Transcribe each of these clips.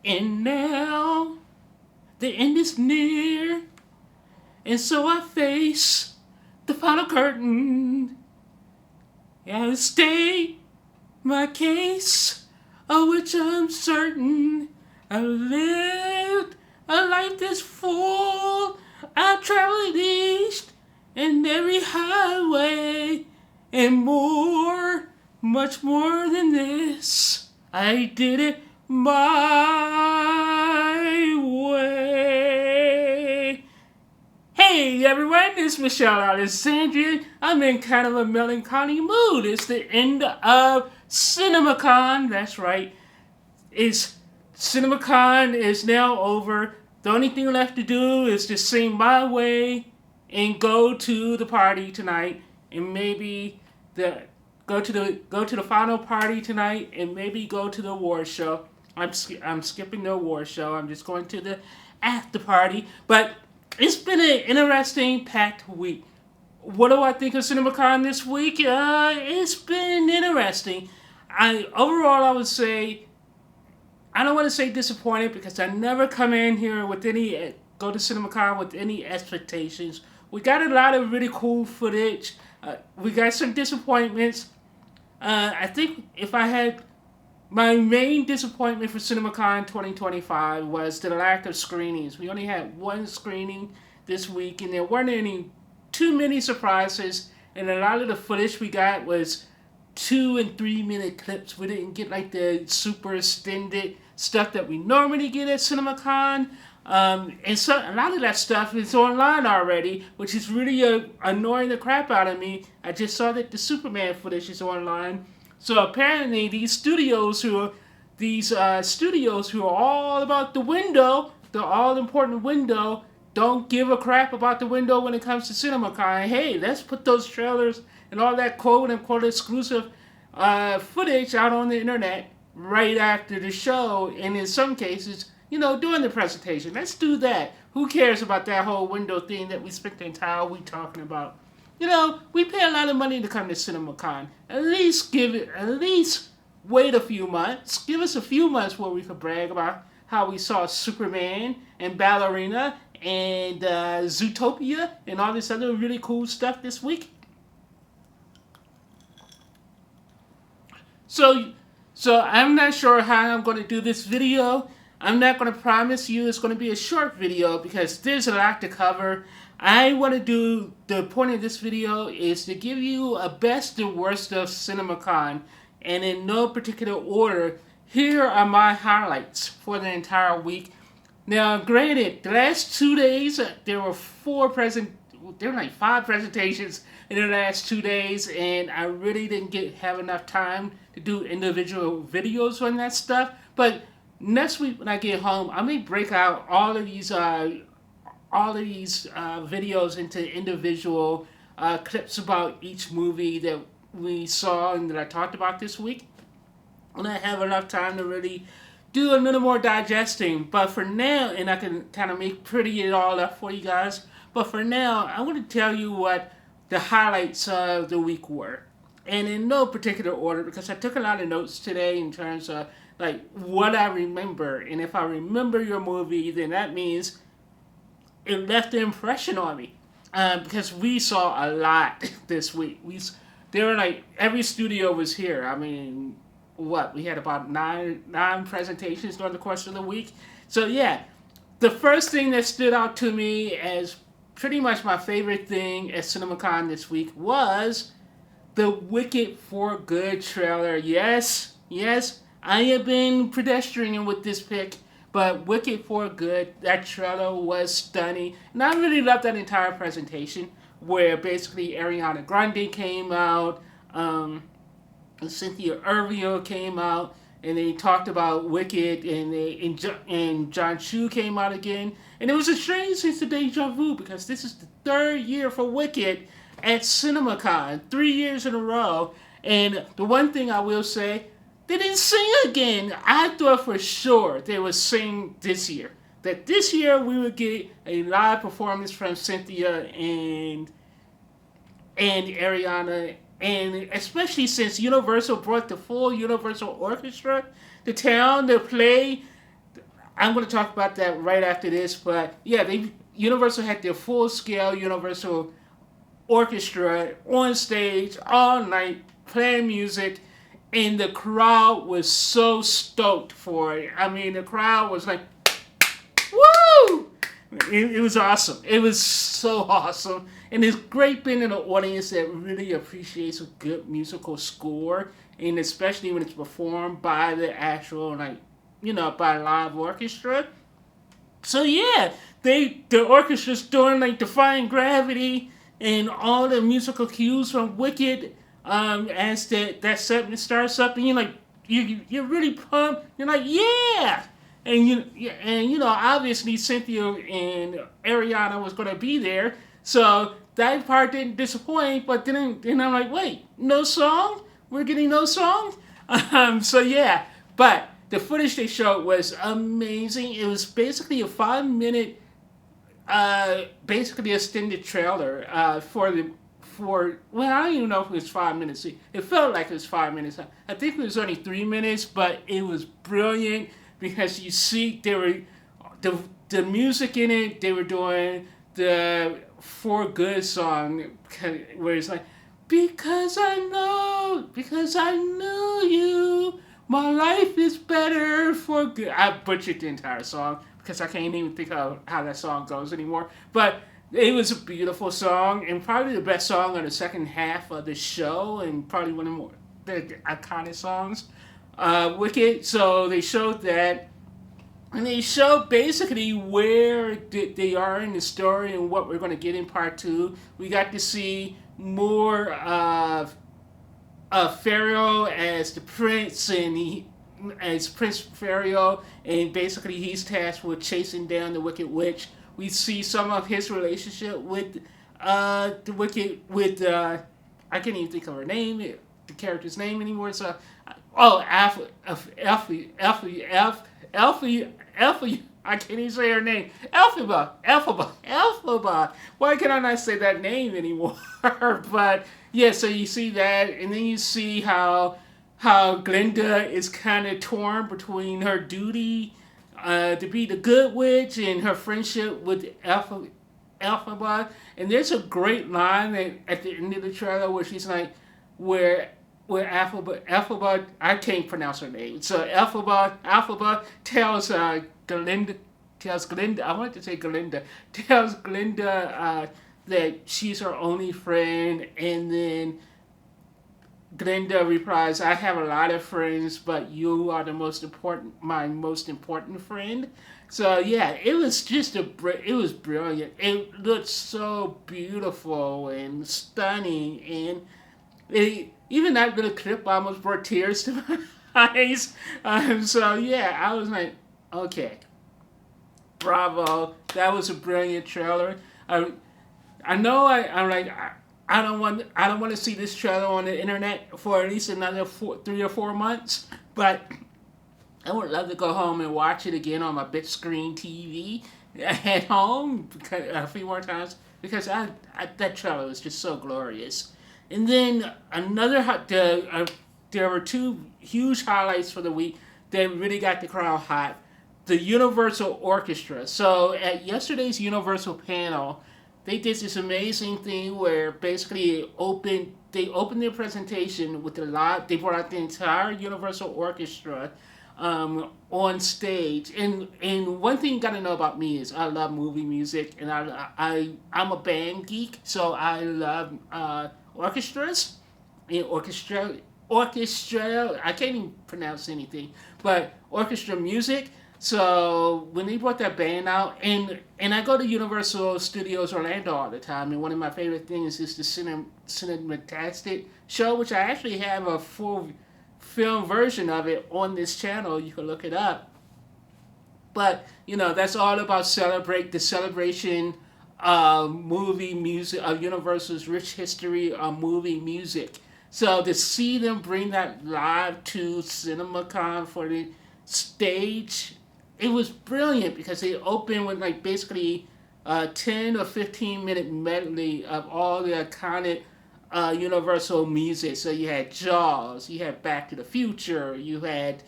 And now the end is near, and so I face the final curtain. I'll state my case, of which I'm certain. I lived a life that's full. I've traveled east and every highway, and more, much more than this. I did it my way. Hey everyone, it's Michelle Alexandria. I'm in kind of a melancholy mood. It's the end of CinemaCon. That's right. CinemaCon is now over. The only thing left to do is to sing my way and go to the party tonight, and maybe go to the final party tonight, and maybe go to the award show. I'm skipping the award show. I'm just going to the after party. But it's been an interesting, packed week. What do I think of CinemaCon this week? It's been interesting. Overall, I would say, I don't want to say disappointed, because I never come in here with go to CinemaCon with any expectations. We got a lot of really cool footage. We got some disappointments. I think if I had, my main disappointment for CinemaCon 2025 was the lack of screenings. We only had one screening this week, and there weren't too many surprises, and a lot of the footage we got was 2 and 3 minute clips. We didn't get like the super extended stuff that we normally get at CinemaCon. And so a lot of that stuff is online already, which is really annoying the crap out of me. I just saw that the Superman footage is online. So apparently these studios who are all about the window, the all-important window, don't give a crap about the window when it comes to CinemaCon. Hey, let's put those trailers and all that quote-unquote exclusive footage out on the internet right after the show, and in some cases, during the presentation. Let's do that. Who cares about that whole window thing that we spent the entire week talking about? We pay a lot of money to come to CinemaCon. At least wait a few months. Give us a few months where we could brag about how we saw Superman and Ballerina and Zootopia and all this other really cool stuff this week. So I'm not sure how I'm going to do this video. I'm not going to promise you it's going to be a short video, because there's a lot to cover. The point of this video is to give you a best and worst of CinemaCon, and in no particular order. Here are my highlights for the entire week. Now, granted, the last 2 days, there were 5 presentations in the last 2 days, and I really didn't have enough time to do individual videos on that stuff. But next week when I get home, I may break out all of these videos into individual clips about each movie that we saw and that I talked about this week, when I have enough time to really do a little more digesting. But for now, and I can kind of pretty it all up for you guys, but for now, I want to tell you what the highlights of the week were, and in no particular order, because I took a lot of notes today in terms of like what I remember. And if I remember your movie, then that means it left an impression on me, because we saw a lot this week. There were every studio was here. I mean, we had about nine presentations during the course of the week. So yeah, the first thing that stood out to me as pretty much my favorite thing at CinemaCon this week was the Wicked for Good trailer. Yes, I have been pedestrian with this pick, but Wicked for Good, that trailer was stunning. And I really loved that entire presentation, where basically Ariana Grande came out, Cynthia Erivo came out, and they talked about Wicked, and John Chu came out again. And it was a strange sense of deja vu, because this is the 3rd year for Wicked at CinemaCon, 3 years in a row. And the one thing I will say, they didn't sing again. I thought for sure they would sing this year. That this year we would get a live performance from Cynthia and Ariana, and especially since Universal brought the full Universal Orchestra to town to play. I'm going to talk about that right after this. But yeah, they Universal had their full scale Universal orchestra on stage all night playing music, and the crowd was so stoked for it. I mean, the crowd was like, "Woo!" It was awesome. It was so awesome, and it's great being in an audience that really appreciates a good musical score, and especially when it's performed by the actual by a live orchestra. So yeah, the orchestra's doing like Defying Gravity and all the musical cues from Wicked as that segment starts up, and you're really pumped. You're like, yeah. Obviously Cynthia and Ariana was gonna be there, so that part didn't disappoint. But then I'm like, wait, no song? We're getting no song? So yeah, but the footage they showed was amazing. It was basically a 5 minute, basically extended trailer for well, I don't even know if it was 5 minutes. It felt like it was 5 minutes. I think it was only 3 minutes, but it was brilliant because you see the music in it. They were doing the For Good song where it's like, because I knew you, my life is better for good. I butchered the entire song because I can't even think of how that song goes anymore. But it was a beautiful song and probably the best song on the second half of the show, and probably one of the iconic songs. Wicked. So they showed that, and they showed basically where they are in the story and what we're going to get in part two. We got to see more of Pharaoh as the prince, and as Prince Pharaoh, and basically he's tasked with chasing down the Wicked Witch. We see some of his relationship with the Wicked, with I can't even think of her name, the character's name anymore. So, Elfie. I can't even say her name. Elphaba. Why can I not say that name anymore? But yeah, so you see that, and then you see how Glinda is kind of torn between her duty to be the good witch and her friendship with Elphaba. And there's a great line at the end of the trailer where she's like, where Elphaba, I can't pronounce her name. So Elphaba tells Glinda, I wanted to say Glinda, tells Glinda that she's her only friend, and then Glinda replies, "I have a lot of friends, but you are my most important friend." So yeah, it was it was brilliant. It looked so beautiful and stunning, and even that little clip almost brought tears to my eyes. So yeah, I was like, okay, bravo, that was a brilliant trailer. I know I'm like, I don't want to see this trailer on the internet for at least another 3 or 4 months, but I would love to go home and watch it again on my big screen TV at home a few more times, because that trailer was just so glorious. And then there were two huge highlights for the week that really got the crowd hot. The Universal Orchestra. So at yesterday's Universal panel, they did this amazing thing where basically they opened their presentation with they brought out the entire Universal Orchestra on stage. And one thing you gotta know about me is I love movie music, and I'm a band geek, so I love orchestras and orchestra. I can't even pronounce anything, but orchestra music. So when they brought that band out, and I go to Universal Studios Orlando all the time, and one of my favorite things is the Cinematastic show, which I actually have a full film version of it on this channel. You can look it up. But that's all about the celebration movie music of Universal's rich history of movie music. So to see them bring that live to CinemaCon for the stage, it was brilliant because they opened with like basically 10 or 15 minute medley of all the iconic Universal music. So you had Jaws, you had Back to the Future, you had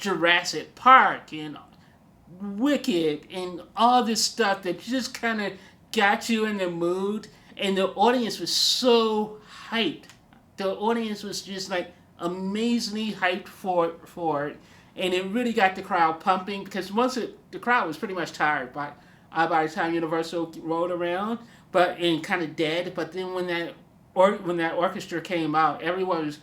Jurassic Park and Wicked and all this stuff that just kind of got you in the mood, and the audience was so hyped. The audience was just like amazingly hyped for it, and it really got the crowd pumping because the crowd was pretty much tired by the time Universal rolled around, but and kind of dead. But then when that orchestra came out, everyone was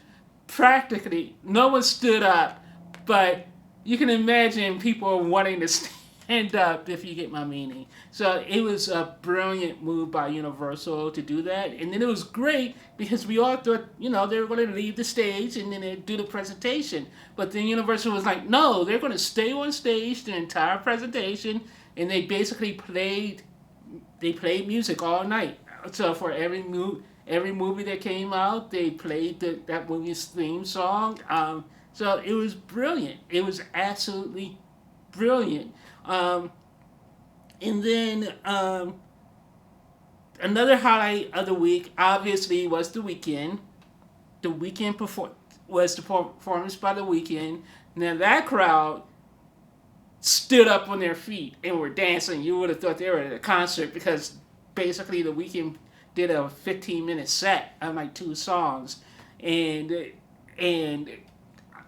practically no one stood up, but you can imagine people wanting to stand up if you get my meaning. So it was a brilliant move by Universal to do that, and then it was great because we all thought they were going to leave the stage and then they'd do the presentation, but then Universal was like, no, they're going to stay on stage the entire presentation, and they basically played music all night. So for every movie that came out, they played that movie's theme song. So it was brilliant. It was absolutely brilliant. And then another highlight of the week, obviously, was The Weeknd. The Weeknd was the performance by The Weeknd. Now that crowd stood up on their feet and were dancing. You would have thought they were at a concert because basically The Weeknd did a 15-minute set of like 2 songs, and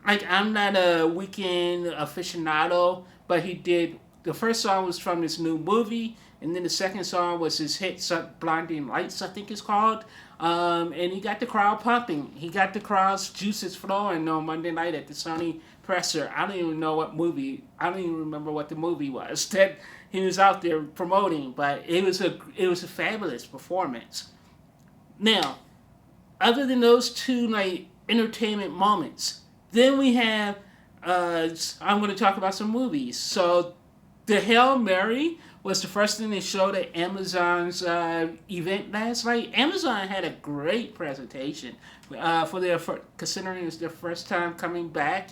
like I'm not a Weeknd aficionado, but he did. The first song was from this new movie, and then the second song was his hit "Blinding Lights," I think it's called. And he got the crowd pumping. He got the crowd's juices flowing on Monday night at the Sony presser. I don't even know what movie. I don't even remember what the movie was that he was out there promoting. But it was a fabulous performance. Now, other than those 2 like entertainment moments, then we have. I'm going to talk about some movies. So, the Hail Mary was the first thing they showed at Amazon's event last night. Amazon had a great presentation considering it's their first time coming back,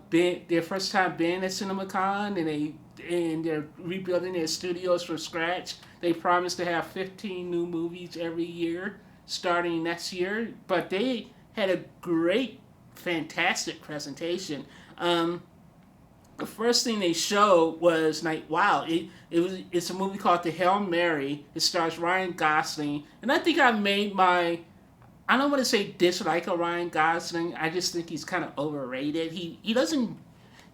their first time being at CinemaCon, and they're rebuilding their studios from scratch. They promised to have 15 new movies every year starting next year, but they had a great, fantastic presentation. The first thing they showed was like, wow, it's a movie called The Hail Mary. It stars Ryan Gosling, and I think I made I don't want to say dislike of Ryan Gosling. I just think he's kind of overrated. He doesn't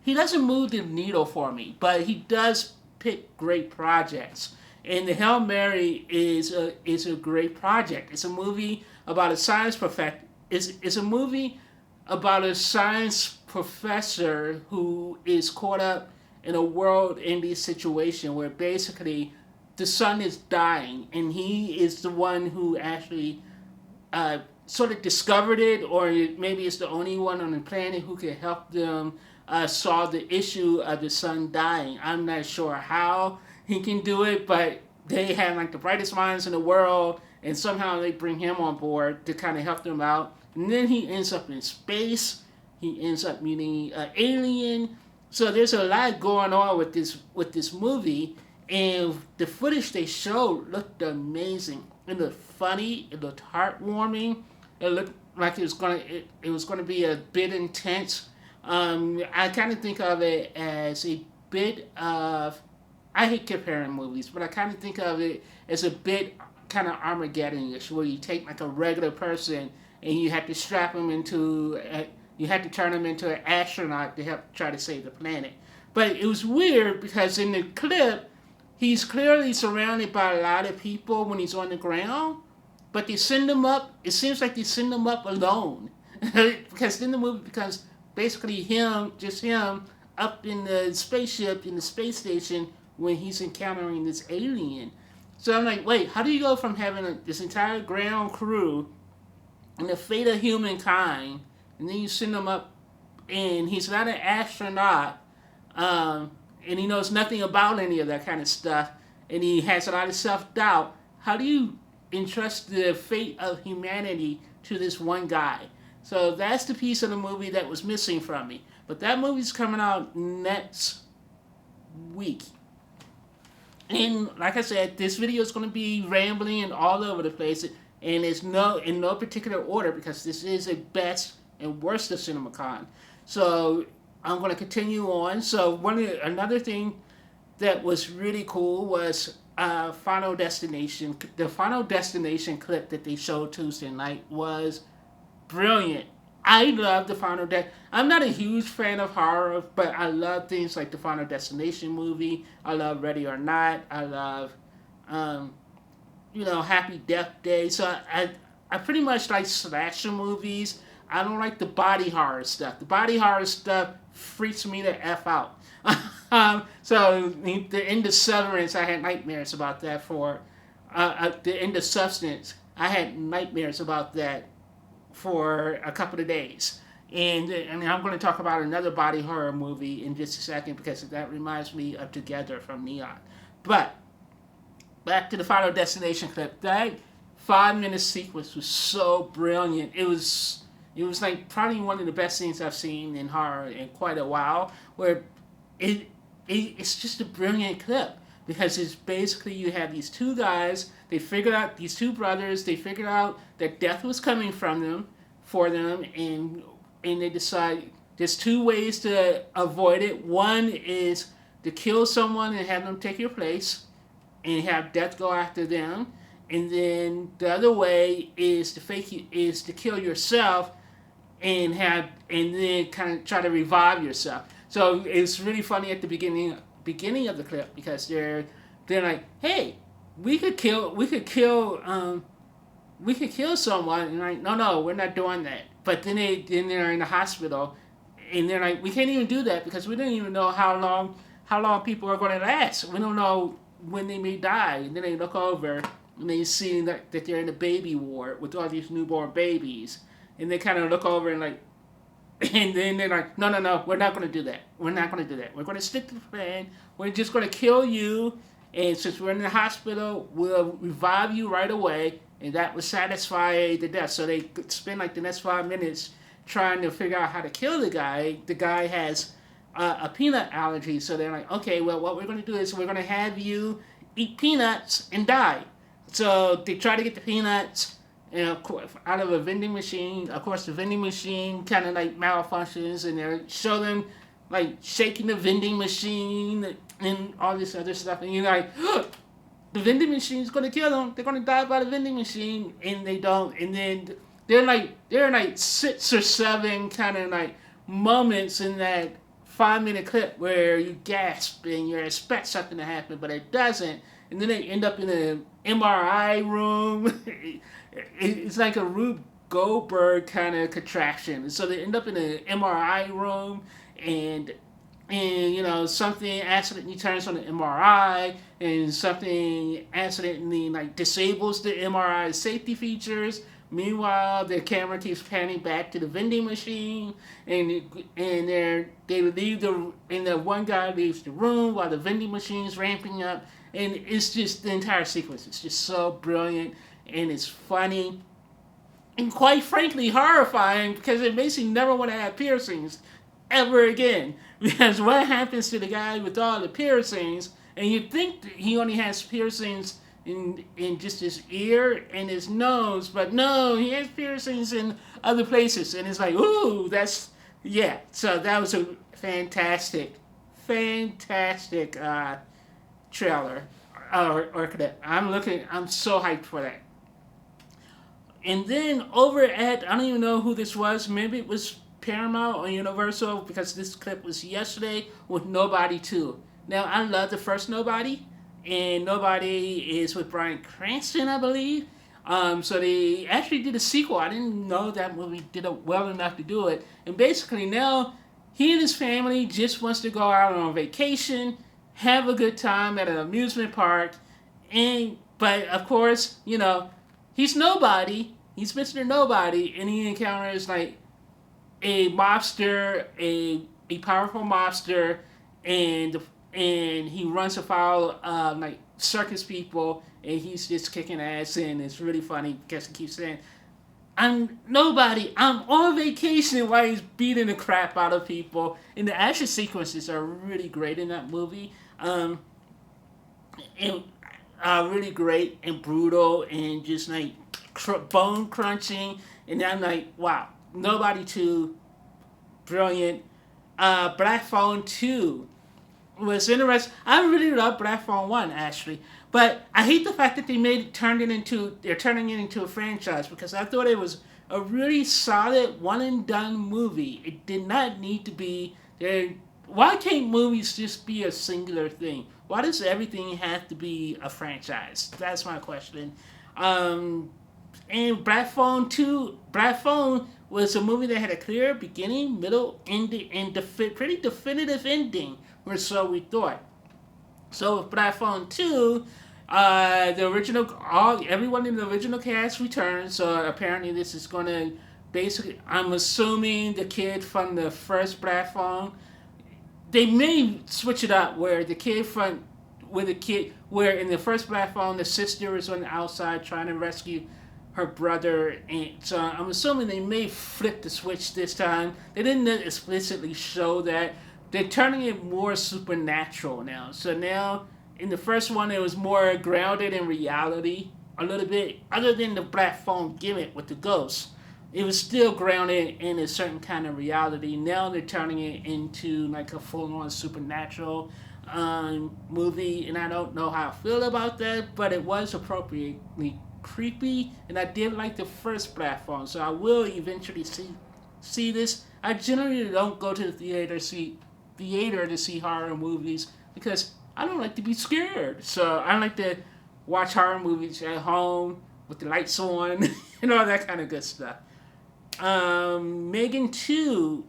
move the needle for me, but he does pick great projects. And The Hail Mary is a great project. It's a movie about a science It's a movie about a science professor who is caught up in a world-ending situation where basically the sun is dying, and he is the one who actually sort of discovered it, or maybe it's the only one on the planet who can help them solve the issue of the sun dying. I'm not sure how he can do it, but they have like the brightest minds in the world, and somehow they bring him on board to kind of help them out. And then he ends up in space. He ends up meeting an alien. So there's a lot going on with this movie, and the footage they showed looked amazing. It looked funny. It looked heartwarming. It looked like it was gonna be a bit intense. I kind of think of it as a bit of. I hate comparing movies, but I kind of think of it as a bit kind of Armageddon-ish, where you take like a regular person and you have to strap them into. You had to turn him into an astronaut to help try to save the planet. But it was weird because in the clip, he's clearly surrounded by a lot of people when he's on the ground, but they send him up. It seems like they send him up alone. Because then the movie becomes basically just him, up in the spaceship, in the space station, when he's encountering this alien. So I'm like, wait, how do you go from having this entire ground crew and the fate of humankind, and then you send him up, and he's not an astronaut, and he knows nothing about any of that kind of stuff, and he has a lot of self-doubt. How do you entrust the fate of humanity to this one guy? So that's the piece of the movie that was missing from me. But that movie's coming out next week. And like I said, this video is going to be rambling and all over the place, and it's in no particular order because this is a best and worst of CinemaCon. So I'm going to continue on. So another thing that was really cool was Final Destination. The Final Destination clip that they showed Tuesday night was brilliant. I love the I'm not a huge fan of horror, but I love things like the Final Destination movie. I love Ready or Not. I love, um, Happy Death Day. So I pretty much like slasher movies. I don't like the body horror stuff. The body horror stuff freaks me the F out. So the end of Severance, I had nightmares about that for the end of Substance. I had nightmares about that for a couple of days. And I'm going to talk about another body horror movie in just a second because that reminds me of Together from Neon. But back to the Final Destination clip. That 5 minute sequence was so brilliant. It was like probably one of the best things I've seen in horror in quite a while. Where it's just a brilliant clip because it's basically you have these two guys. They figured out these two brothers. They figured out that death was coming from them, for them, and they decide there's two ways to avoid it. One is to kill someone and have them take your place, and have death go after them. And then the other way is to kill yourself and then kind of try to revive yourself. So it's really funny at the beginning of the clip because they're like, hey, we could kill someone, and like, no, we're not doing that. But then they're in the hospital, and they're like, we can't even do that because we don't even know how long people are going to last. We don't know when they may die. And then they look over and they see that they're in a baby ward with all these newborn babies, and they kind of look over and like, and then they're like, no, we're not going to do that. We're not going to do that. We're going to stick to the plan. We're just going to kill you, and since we're in the hospital, we'll revive you right away, and that would satisfy the death. So they could spend like the next 5 minutes trying to figure out how to kill the guy. The guy has a peanut allergy, so they're like, okay, well, what we're going to do is we're going to have you eat peanuts and die. So they try to get the peanuts out of a vending machine. Of course, the vending machine kind of like malfunctions, and they show them like shaking the vending machine and all this other stuff, and you're like, the vending machine's gonna kill them. They're gonna die by the vending machine, and they don't. And then there are like 6 or 7 kind of like moments in that 5 minute clip where you gasp and you expect something to happen, but it doesn't. And then they end up in an MRI room. It's like a Rube Goldberg kind of contraction. So they end up in an MRI room, and something accidentally turns on the MRI, and something accidentally like disables the MRI safety features. Meanwhile, the camera keeps panning back to the vending machine, and the one guy leaves the room while the vending machine's ramping up, and it's just the entire sequence. It's just so brilliant, and it's funny, and quite frankly horrifying because it makes you never want to have piercings ever again. Because what happens to the guy with all the piercings, and you think that he only has piercings in just his ear and his nose, but no, he has piercings in other places, and it's like, ooh, yeah. So that was a fantastic trailer or clip. I'm so hyped for that. And then over at, I don't even know who this was, maybe it was Paramount or Universal, because this clip was yesterday, with Nobody 2. Now, I love the first Nobody, and Nobody is with Bryan Cranston, I believe. So they actually did a sequel. I didn't know that movie did it well enough to do it. And basically now, he and his family just wants to go out on vacation, have a good time at an amusement park, but of course, he's nobody. He's Mr. Nobody, and he encounters like a mobster, a powerful mobster, and he runs afoul of like circus people, and he's just kicking ass, and it's really funny because he keeps saying, I'm nobody, I'm on vacation, while he's beating the crap out of people. And the action sequences are really great in that movie. And really great and brutal and just like bone crunching. And I'm like, wow, Nobody 2, brilliant. Black Phone 2 was interesting. I really love Black Phone 1 actually, but I hate the fact that they're turning it into a franchise because I thought it was a really solid one and done movie. It did not need to be there. Why can't movies just be a singular thing? Why does everything have to be a franchise? That's my question. Um, and Black Phone was a movie that had a clear beginning, middle, ending, and pretty definitive ending, or so we thought. So with Black Phone 2, everyone in the original cast returned. So apparently this is gonna basically, I'm assuming the kid from the first Black Phone. They may switch it up where in the first Black Phone the sister is on the outside trying to rescue her brother, and so I'm assuming they may flip the switch this time. They didn't explicitly show that. They're turning it more supernatural now. So now, in the first one, it was more grounded in reality a little bit, other than the Black Phone gimmick with the ghosts. It was still grounded in a certain kind of reality. Now they're turning it into like a full-on supernatural movie, and I don't know how I feel about that, but it was appropriately creepy, and I did like the first Black Phone, so I will eventually see this. I generally don't go to the theater to see horror movies because I don't like to be scared. So I like to watch horror movies at home with the lights on and all that kind of good stuff. Megan 2,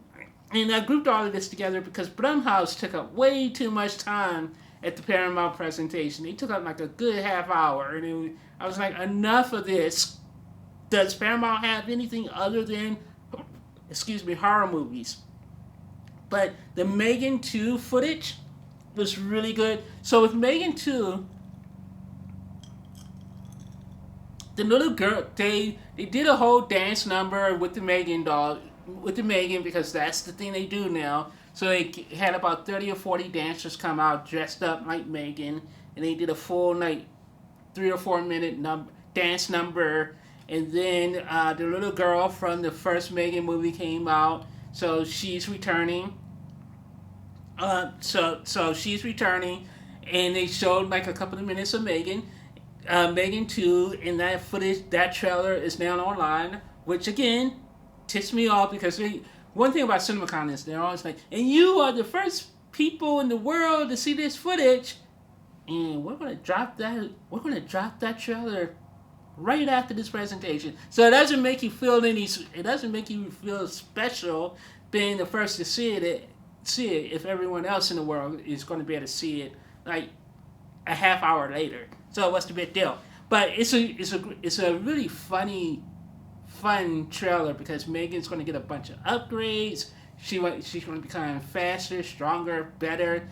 and I grouped all of this together because Blumhouse took up way too much time at the Paramount presentation. They took up like a good half hour, and I was like, enough of this. Does Paramount have anything other than, horror movies? But the Megan 2 footage was really good. So with Megan 2, the little girl, they did a whole dance number with the Megan doll, because that's the thing they do now. So they had about 30 or 40 dancers come out dressed up like Megan, and they did a full 3 or 4 minute dance number. And then the little girl from the first Megan movie came out, so she's returning. So she's returning, and they showed like a couple of minutes of Megan. Megan 2, and that footage, that trailer is now online, which again ticks me off because one thing about CinemaCon is they're always like, and you are the first people in the world to see this footage, and we're gonna drop that trailer right after this presentation. So it doesn't make you feel special being the first to see it if everyone else in the world is going to be able to see it like a half hour later. So what's the big deal? But it's a really fun trailer because Megan's going to get a bunch of upgrades. She's going to become faster, stronger, better,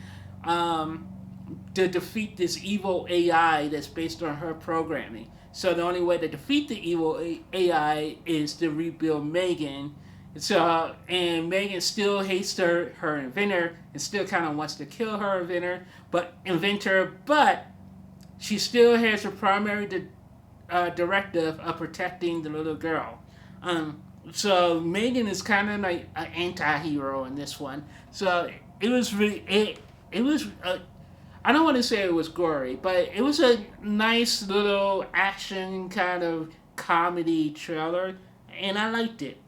to defeat this evil AI that's based on her programming. So the only way to defeat the evil AI is to rebuild Megan. So, and Megan still hates her inventor and still kind of wants to kill her inventor, but she still has her primary directive of protecting the little girl. So Megan is kind of like an anti-hero in this one. So it was really, it was, I don't want to say it was gory, but it was a nice little action kind of comedy trailer, and I liked it.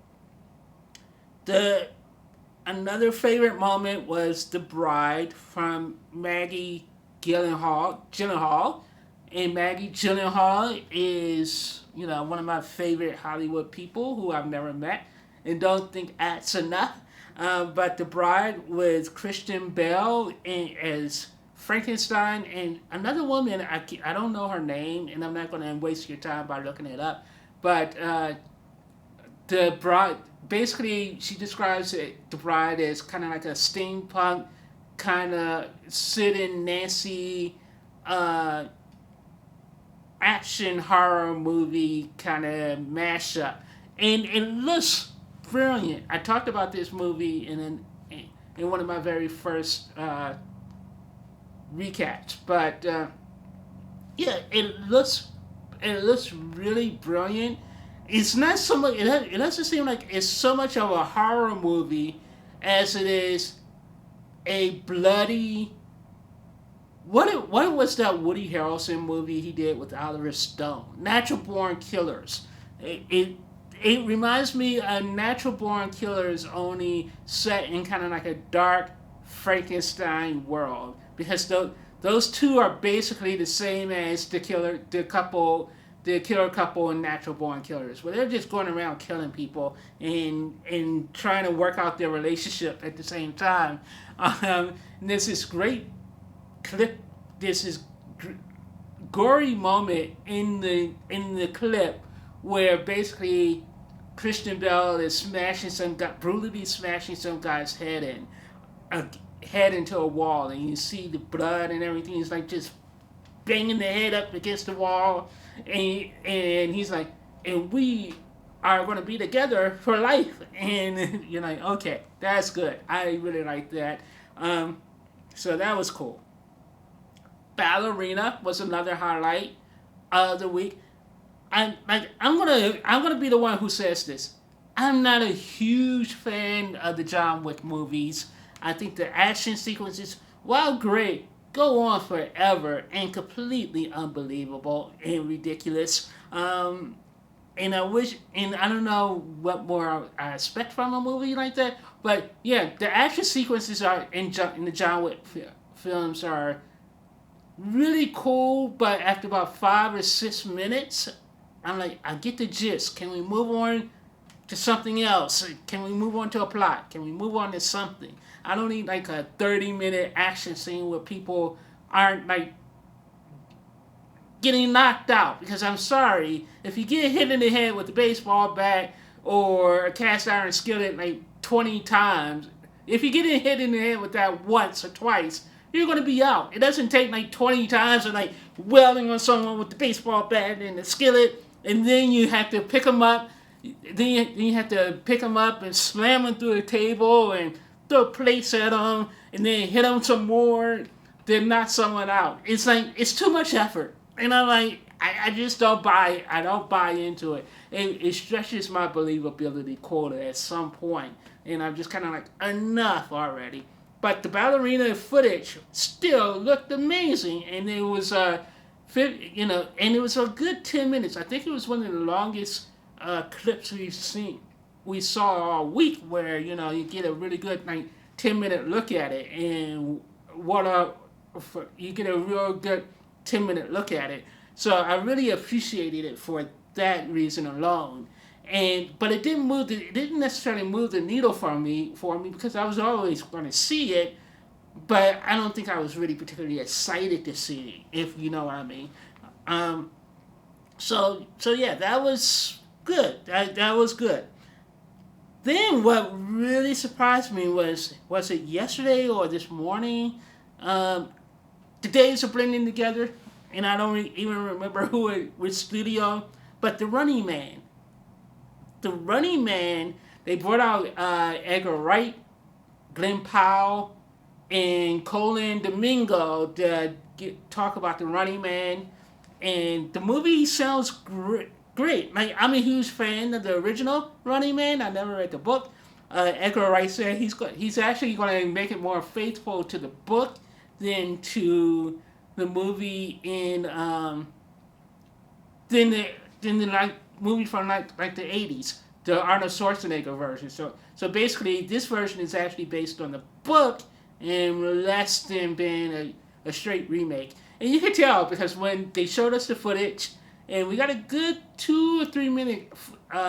Another favorite moment was The Bride from Maggie Gyllenhaal. And Maggie Gyllenhaal is, one of my favorite Hollywood people who I've never met and don't think that's enough. But The Bride with Christian Bale as Frankenstein and another woman, I don't know her name, and I'm not going to waste your time by looking it up. But The Bride, basically, she describes The Bride as kind of like a steampunk, kind of Sid and Nancy action horror movie kind of mashup, and it looks brilliant. I talked about this movie in one of my very first recaps, but yeah, it looks really brilliant. It's not so much. It doesn't seem like it's so much of a horror movie as it is a bloody. What was that Woody Harrelson movie he did with Oliver Stone? Natural Born Killers. It it reminds me of Natural Born Killers, only set in kind of like a dark Frankenstein world, because those two are basically the same as the killer couple in Natural Born Killers, where they're just going around killing people and trying to work out their relationship at the same time. And there's this great clip. There's this gory moment in the clip where basically Christian Bale is brutally smashing some guy's head into a wall, and you see the blood and everything. He's like just banging the head up against the wall, and he's like, and we are going to be together for life. And you're like, okay, that's good. I really like that. So that was cool. Ballerina was another highlight of the week. I'm gonna be the one who says this. I'm not a huge fan of the John Wick movies. I think the action sequences, while great, go on forever and completely unbelievable and ridiculous. And I don't know what more I expect from a movie like that. But yeah, the action sequences are in the John Wick films are really cool. But after about 5 or 6 minutes, I'm like, I get the gist. Can we move on to something else? Can we move on to a plot? Can we move on to something? I don't need like a 30-minute action scene where people aren't like getting knocked out. Because I'm sorry, if you get hit in the head with a baseball bat or a cast iron skillet like 20 times, if you get hit in the head with that once or twice, you're going to be out. It doesn't take like 20 times of like welding on someone with the baseball bat and the skillet, and then you have to pick them up. Then you have to pick them up and slam them through the table and throw plates at them, and then hit them some more, then knock someone out. It's like, it's too much effort. And I'm like, I just don't buy. I don't buy into it. It stretches my believability quota at some point, and I'm just kind of like, enough already. But the ballerina footage still looked amazing, and it was and it was a good 10 minutes. I think it was one of the longest clips we saw all week, where you get a really good 10-minute look at it, and you get a real good 10-minute look at it. So I really appreciated it for that reason alone. But it didn't necessarily move the needle for me because I was always going to see it, but I don't think I was really particularly excited to see it, if you know what I mean. So yeah, that was good. That was good. Then what really surprised me was it yesterday or this morning? The days are blending together, and I don't even remember which studio, but The Running Man. The Running Man, they brought out Edgar Wright, Glenn Powell, and Colin Domingo to talk about The Running Man. And the movie sounds great. Like, I'm a huge fan of the original Running Man. I never read the book. Edgar Wright said he's actually going to make it more faithful to the book than to the movie than the movie from like the 80s, the Arnold Schwarzenegger version. So basically, this version is actually based on the book and less than being a straight remake. And you can tell because when they showed us the footage, and we got a good 2 or 3 minute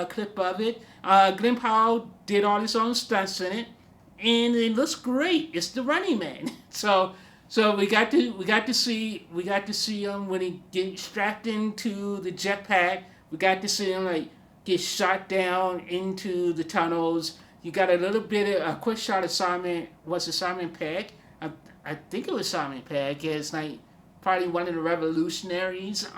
clip of it. Glenn Powell did all his own stunts in it, and it looks great. It's The Running Man. So we got to see him when he gets strapped into the jetpack. We got to see him like get shot down into the tunnels. You got a quick shot of Simon Pegg. I think it was Simon Pegg. It's like probably one of the revolutionaries.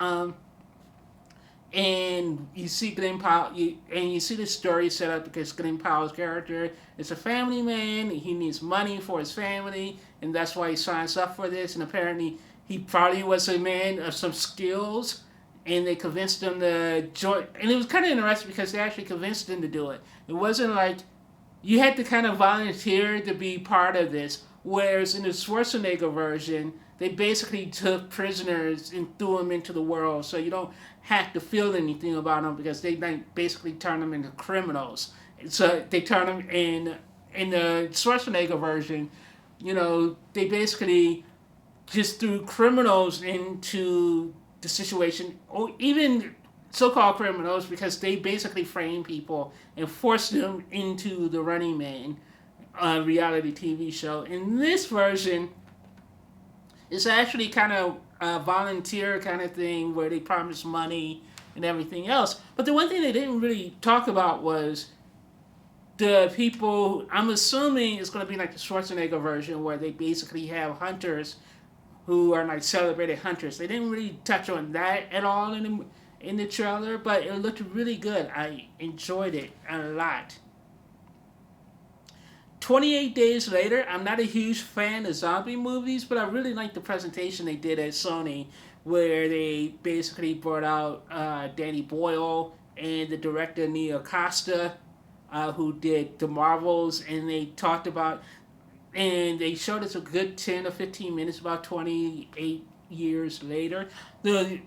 And you see Glenn Powell, and you see the story set up because Glenn Powell's character is a family man. He needs money for his family, and that's why he signs up for this. And apparently, he probably was a man of some skills, and they convinced him to join. And it was kind of interesting because they actually convinced him to do it. It wasn't like you had to kind of volunteer to be part of this, Whereas in the Schwarzenegger version, they basically took prisoners and threw them into the world, so you don't have to feel anything about them because they like basically turn them into criminals. So they turn them in the Schwarzenegger version. They basically just threw criminals into the situation, or even so-called criminals, because they basically framed people and forced them into the Running Man reality TV show. In this version, it's actually kind of a volunteer kind of thing where they promise money and everything else. But the one thing they didn't really talk about was the people. I'm assuming it's going to be like the Schwarzenegger version where they basically have hunters who are like celebrated hunters. They didn't really touch on that at all in the trailer, but it looked really good. I enjoyed it a lot. 28 Days Later, I'm not a huge fan of zombie movies, but I really like the presentation they did at Sony, where they basically brought out Danny Boyle and the director Nia Costa, who did The Marvels, and they talked about, and they showed us a good 10 or 15 minutes about 28 years later. The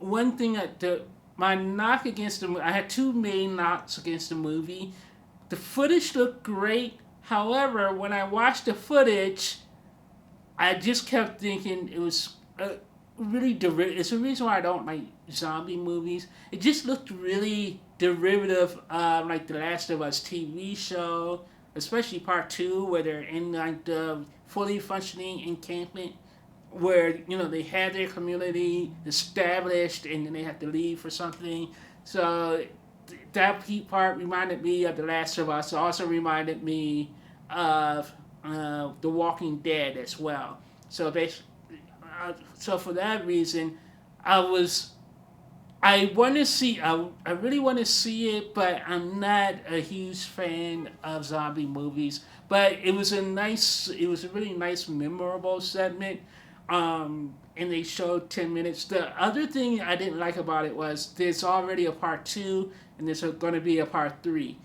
one thing my knock against I had two main knocks against the movie. The footage looked great. However, when I watched the footage, I just kept thinking it was really derivative. It's the reason why I don't like zombie movies. It just looked really derivative of like the Last of Us TV show, especially part 2, where they're in like the fully functioning encampment, where they have their community established and then they have to leave for something. So that part reminded me of The Last of Us. It also reminded me of The Walking Dead as well. So so for that reason, I want to see. I really want to see it, but I'm not a huge fan of zombie movies. But it was a really nice, memorable segment. And they showed 10 minutes. The other thing I didn't like about it was there's already a part 2 and there's going to be a part 3.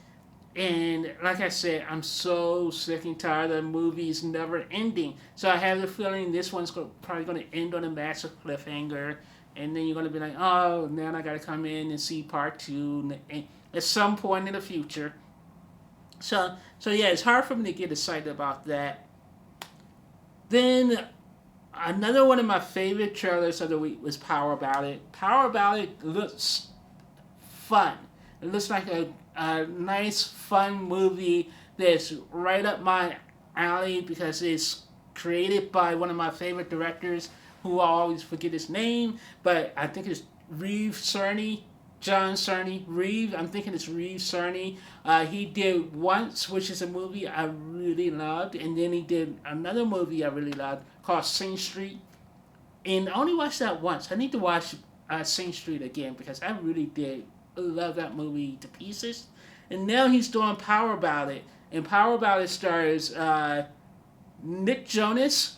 And like I said, I'm so sick and tired of the movies never ending. So I have the feeling this one's probably going to end on a massive cliffhanger. And then you're going to be like, oh, now I got to come in and see part 2 at some point in the future. So yeah, it's hard for me to get excited about that. Then another one of my favorite trailers of the week was Power Ballad. Power Ballad looks fun. It looks like a nice, fun movie that's right up my alley because it's created by one of my favorite directors, who I always forget his name, but I think it's Reeve Cerny. John Cerny. I'm thinking it's Reeve Cerny. He did Once, which is a movie I really loved, and then he did another movie I really loved called Sing Street. And I only watched that once. I need to watch Sing Street again because I really did love that movie to pieces. And now he's doing Power Ballad. And Power Ballad stars Nick Jonas,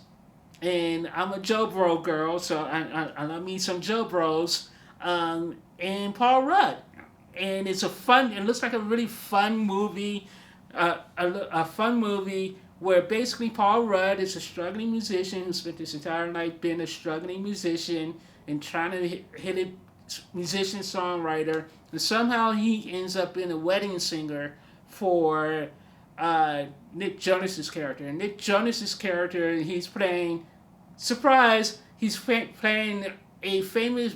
and I'm a Joe Bro girl, so I love me some Joe Bros, and Paul Rudd. And it looks like a really fun movie, a fun movie where basically Paul Rudd is a struggling musician who spent his entire life being a struggling musician and trying to hit a musician songwriter, and somehow he ends up being a wedding singer for Nick Jonas's character. And Nick Jonas's character, he's playing, surprise, he's playing a famous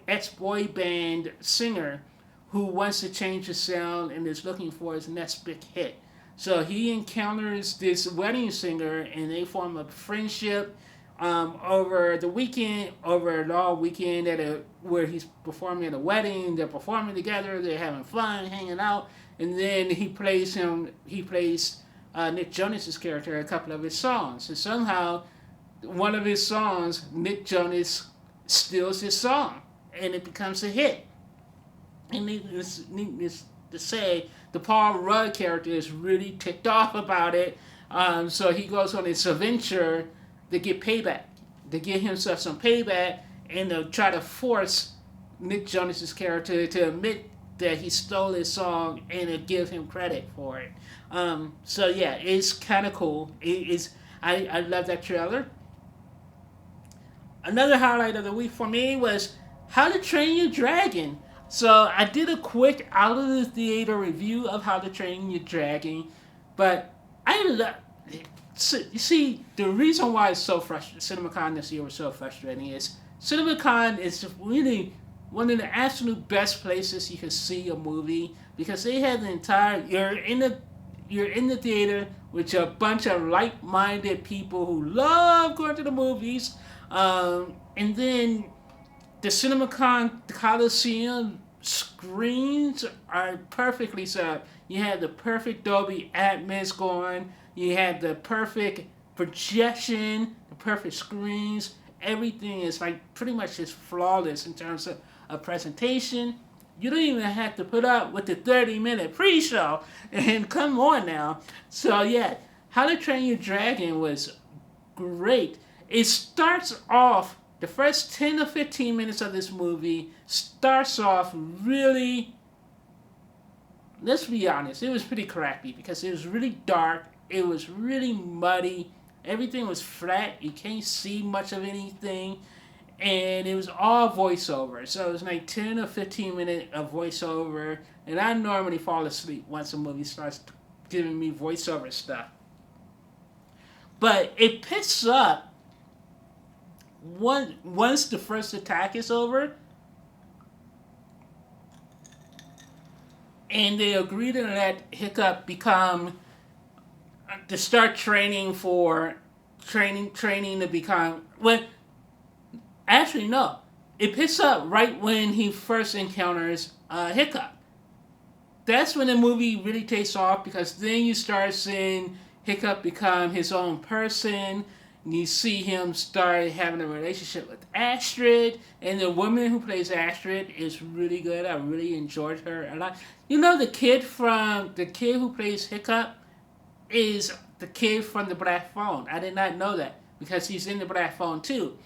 ex-boy band singer who wants to change his sound and is looking for his next big hit. So he encounters this wedding singer and they form a friendship over a long weekend where he's performing at a wedding. They're performing together, they're having fun, hanging out, and then he plays Nick Jonas's character a couple of his songs. And somehow, one of his songs, Nick Jonas steals his song, and it becomes a hit. And needless to say, the Paul Rudd character is really ticked off about it. So he goes on this adventure to get payback, to get himself some payback, and to try to force Nick Jonas's character to admit that he stole his song and to give him credit for it. So yeah, it's kind of cool. I love that trailer. Another highlight of the week for me was How to Train Your Dragon. So I did a quick out of the theater review of How to Train Your Dragon, but I love. So, you see, the reason why it's so frustrating, CinemaCon this year was so frustrating is CinemaCon is really one of the absolute best places you can see a movie because they have the entire you're in the theater with a bunch of like-minded people who love going to the movies, and then the CinemaCon Coliseum screens are perfectly set up. You have the perfect Dolby Atmos going. You have the perfect projection, the perfect screens. Everything is like pretty much just flawless in terms of a presentation. You don't even have to put up with the 30-minute pre-show. And come on now. So yeah, How to Train Your Dragon was great. It starts off, the first 10 or 15 minutes of this movie starts off really, let's be honest, it was pretty crappy because it was really dark, it was really muddy, everything was flat, you can't see much of anything, and it was all voiceover. So it was like 10 or 15 minutes of voiceover, and I normally fall asleep once a movie starts giving me voiceover stuff. But it picks up once the first attack is over, and they agree to let Hiccup become to start training for training to become. Well, actually no, it picks up right when he first encounters Hiccup. That's when the movie really takes off because then you start seeing Hiccup become his own person. You see him start having a relationship with Astrid, and the woman who plays Astrid is really good. I really enjoyed her a lot. You know, the kid who plays Hiccup is the kid from the Black Phone. I did not know that because he's in the Black Phone too,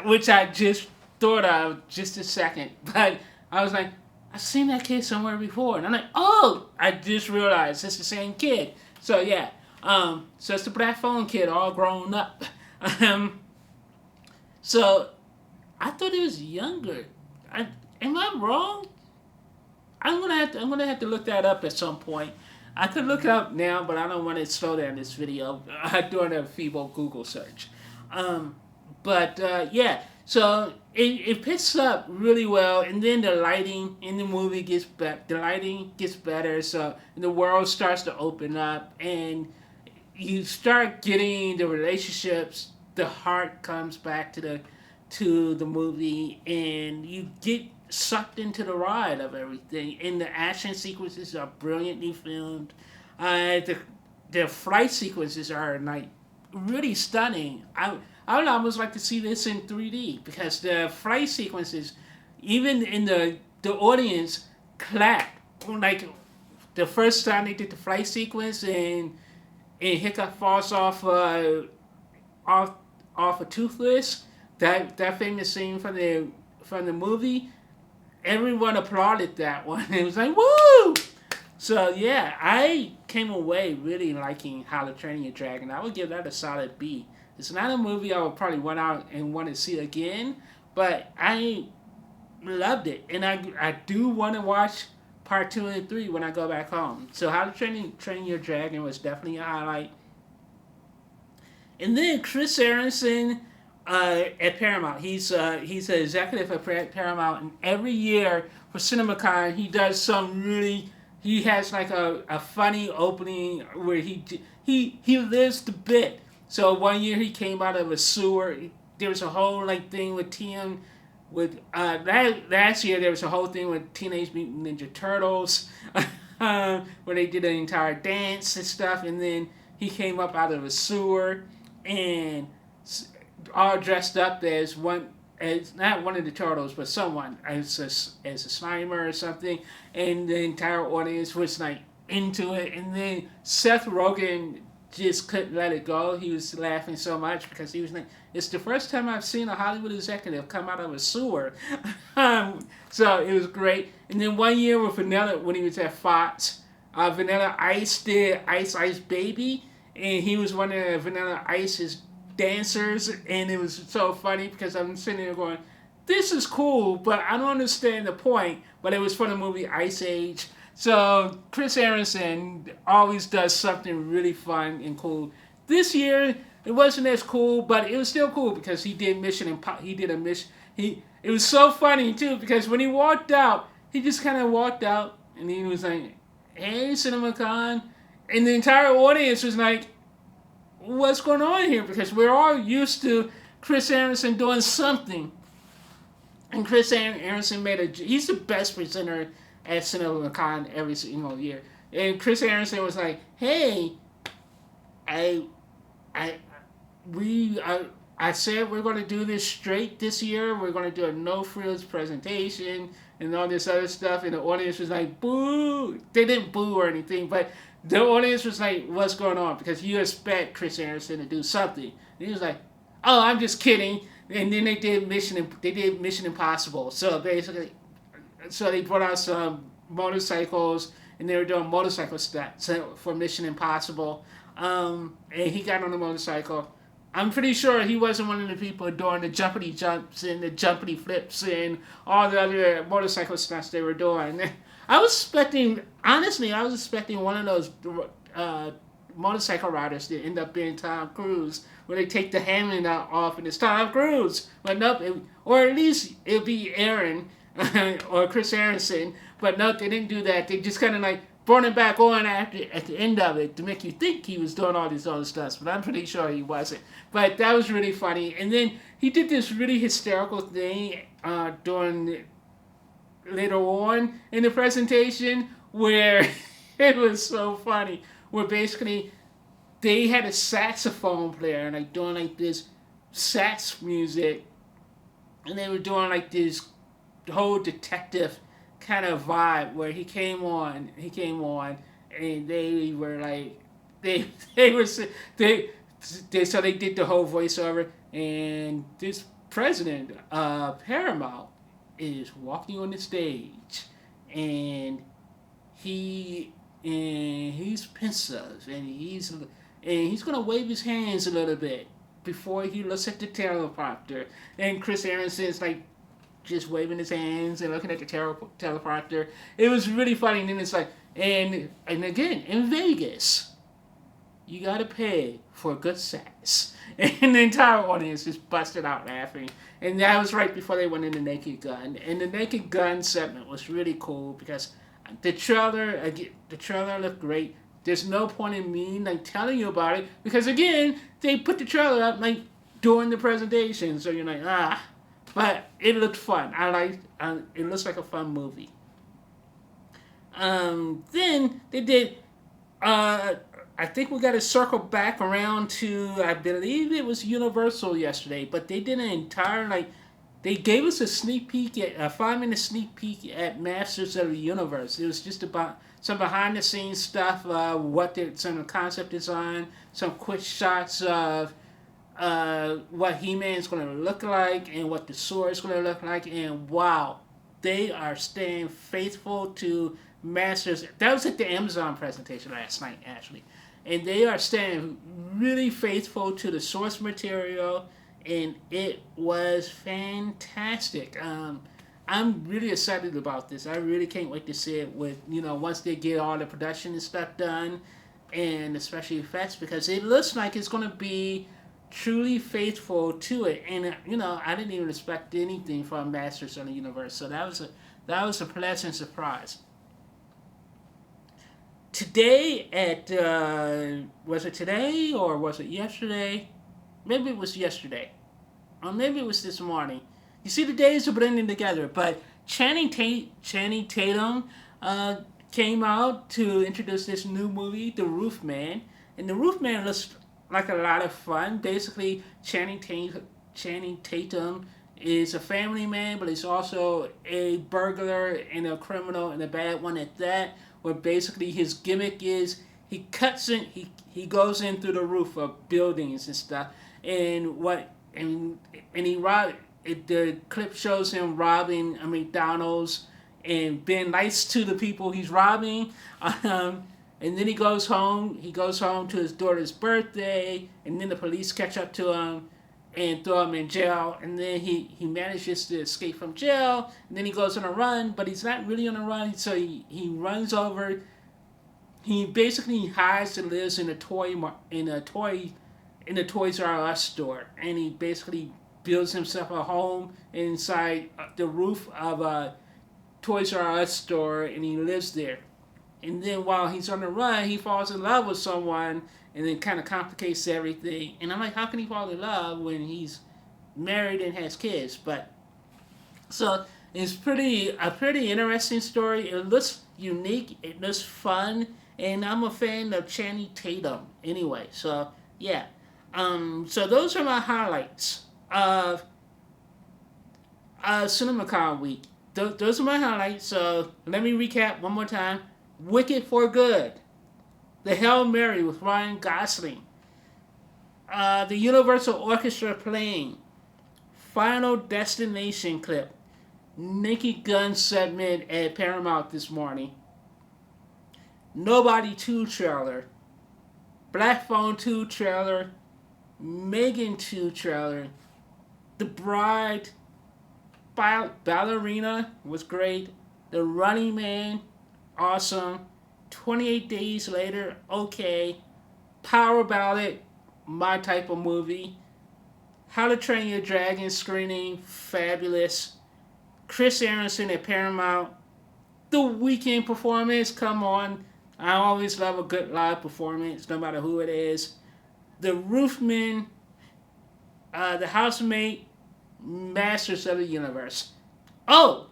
which I just thought of just a second. But I was like, I've seen that kid somewhere before, and I'm like, oh, I just realized it's the same kid. So yeah. So it's the Black Phone kid all grown up. So I thought he was younger. Am I wrong? I'm gonna have to look that up at some point. I could look it up now, but I don't want to slow down this video doing a feeble Google search. Yeah, so it picks up really well, and then the lighting in the movie gets better. The lighting gets better, so the world starts to open up, and you start getting the relationships. The heart comes back to the movie, and you get sucked into the ride of everything. And the action sequences are brilliantly filmed. The flight sequences are like really stunning. I would almost like to see this in 3D because the flight sequences, even in the audience, clap. Like the first time they did the flight sequence and Hiccup falls off a Toothless, that famous scene from the movie, everyone applauded that one. It was like, woo! So yeah, I came away really liking How to Train Your Dragon. I would give that a solid B. It's not a movie I would probably want out and want to see again, but I loved it, and I do want to watch part 2 and 3 when I go back home. So How to Train Your Dragon was definitely a highlight. And then Chris Aronson at Paramount. He's an executive at Paramount, and every year for CinemaCon he does some really. He has like a funny opening where he lives the bit. So one year he came out of a sewer. There was a whole like thing with TM. Last year there was a whole thing with Teenage Mutant Ninja Turtles, where they did an entire dance and stuff. And then he came up out of a sewer and all dressed up as not one of the turtles, but someone as a Slimer or something. And the entire audience was like into it. And then Seth Rogen just couldn't let it go. He was laughing so much because he was like, it's the first time I've seen a Hollywood executive come out of a sewer. So it was great. And then one year with Vanilla, when he was at Fox, Vanilla Ice did Ice Ice Baby. and he was one of Vanilla Ice's dancers, and it was so funny because I'm sitting there going, "This is cool," but I don't understand the point. But it was for the movie Ice Age. So Chris Aronson always does something really fun and cool. This year it wasn't as cool, but it was still cool because he did He did a mission. It was so funny too because when he walked out, he just kind of walked out and he was like, "Hey, CinemaCon," and the entire audience was like, "What's going on here?" Because we're all used to Chris Aronson doing something, and Chris Aronson he's the best presenter at CinemaCon every single year. And Chris Aronson was like, "Hey, I, I, I said we're going to do this straight this year. We're going to do a no frills presentation and all this other stuff." And the audience was like, "Boo!" They didn't boo or anything, but the audience was like, "What's going on?" Because you expect Chris Aronson to do something. And he was like, "Oh, I'm just kidding." And then they did Mission Impossible. So basically, they brought out some motorcycles and they were doing motorcycle stunts for Mission Impossible. And he got on the motorcycle. I'm pretty sure he wasn't one of the people doing the jumpity jumps and the jumpity flips and all the other motorcycle stunts they were doing. Honestly, I was expecting one of those motorcycle riders to end up being Tom Cruise, where they take the helmet off and it's Tom Cruise. But nope, or at least it'll be Aaron or Chris Aronson. But nope, they didn't do that. They just kind of like brought him back on at the end of it to make you think he was doing all these other stuff. But I'm pretty sure he wasn't. But that was really funny. And then he did this really hysterical thing during later on in the presentation where it was so funny. Where basically they had a saxophone player and like doing like this sax music, and they were doing like this whole detective kind of vibe where he came on, and they were like they were so they did the whole voiceover, and this president of Paramount is walking on the stage, and he's pensive, and he's gonna wave his hands a little bit before he looks at the teleprompter. And Chris Aronson's like just waving his hands and looking at the teleprompter. It was really funny. And then it's like, and again in Vegas, you gotta pay for a good sex. And the entire audience just busted out laughing. And that was right before they went into Naked Gun. And the Naked Gun segment was really cool because the trailer looked great. There's no point in me like telling you about it because again, they put the trailer up like during the presentation, so you're like But it looked fun. It looks like a fun movie. Then they did. I think we got to circle back around to I believe it was Universal yesterday, but they did an entire They gave us a 5-minute sneak peek at Masters of the Universe. It was just about some behind the scenes stuff, some concept design, some quick shots of what He-Man's going to look like and what the sword is going to look like. And wow, they are staying faithful to Masters. That was at the Amazon presentation last night, actually. And they are staying really faithful to the source material, and it was fantastic. I'm really excited about this. I really can't wait to see it once they get all the production and stuff done, and especially effects, because it looks like it's going to be truly faithful to it. And I didn't even expect anything from Masters of the Universe, so that was a pleasant surprise. Today was it today or was it yesterday? Maybe it was yesterday, or maybe it was this morning. You see, the days are blending together. But Channing Tatum came out to introduce this new movie, The Roof Man, and The Roof Man looks like a lot of fun. Basically, Channing Tatum is a family man, but he's also a burglar and a criminal, and a bad one at that. Where basically his gimmick is he goes in through the roof of buildings and stuff, and he the clip shows him robbing a McDonald's and being nice to the people he's robbing, And then he goes home. He goes home to his daughter's birthday, and then the police catch up to him and throw him in jail. And then he manages to escape from jail. And then he goes on a run, but he's not really on a run. So he runs over. He basically hides and lives in a Toys R Us store, and he basically builds himself a home inside the roof of a Toys R Us store, and he lives there. And then while he's on the run, he falls in love with someone, and then kind of complicates everything. And I'm like, how can he fall in love when he's married and has kids? But so it's a pretty interesting story. It looks unique. It looks fun, and I'm a fan of Channing Tatum anyway. So yeah. So those are my highlights of CinemaCon week. Those are my highlights. So let me recap one more time. Wicked for Good, The Hail Mary with Ryan Gosling, the Universal Orchestra playing, Final Destination clip, Naked Gun segment at Paramount this morning, Nobody 2 trailer, Black Phone 2 trailer, Megan 2 trailer, The Bride, Ballerina was great, The Running Man, awesome. 28 Days Later, okay. Power Ballad, my type of movie. How to Train Your Dragon screening, fabulous. Chris Aronson at Paramount. The Weekend performance, come on. I always love a good live performance, no matter who it is. The Roofman, The Housemate, Masters of the Universe. Oh!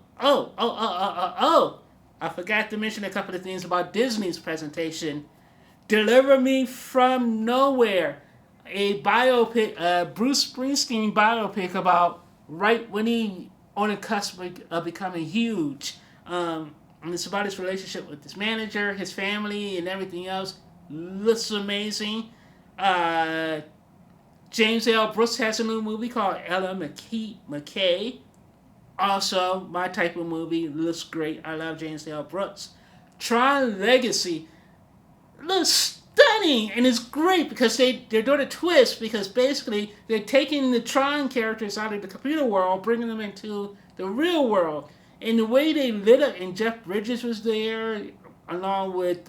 I forgot to mention a couple of things about Disney's presentation. Deliver Me From Nowhere, a biopic, a Bruce Springsteen biopic about right when he on the cusp of becoming huge. And it's about his relationship with his manager, his family, and everything else. Looks amazing. James L. Brooks has a new movie called Ella McKay. Also, my type of movie. Looks great. I love James L. Brooks. Tron Legacy looks stunning, and it's great because they're doing a twist, because basically they're taking the Tron characters out of the computer world, bringing them into the real world. And the way they lit up, and Jeff Bridges was there along with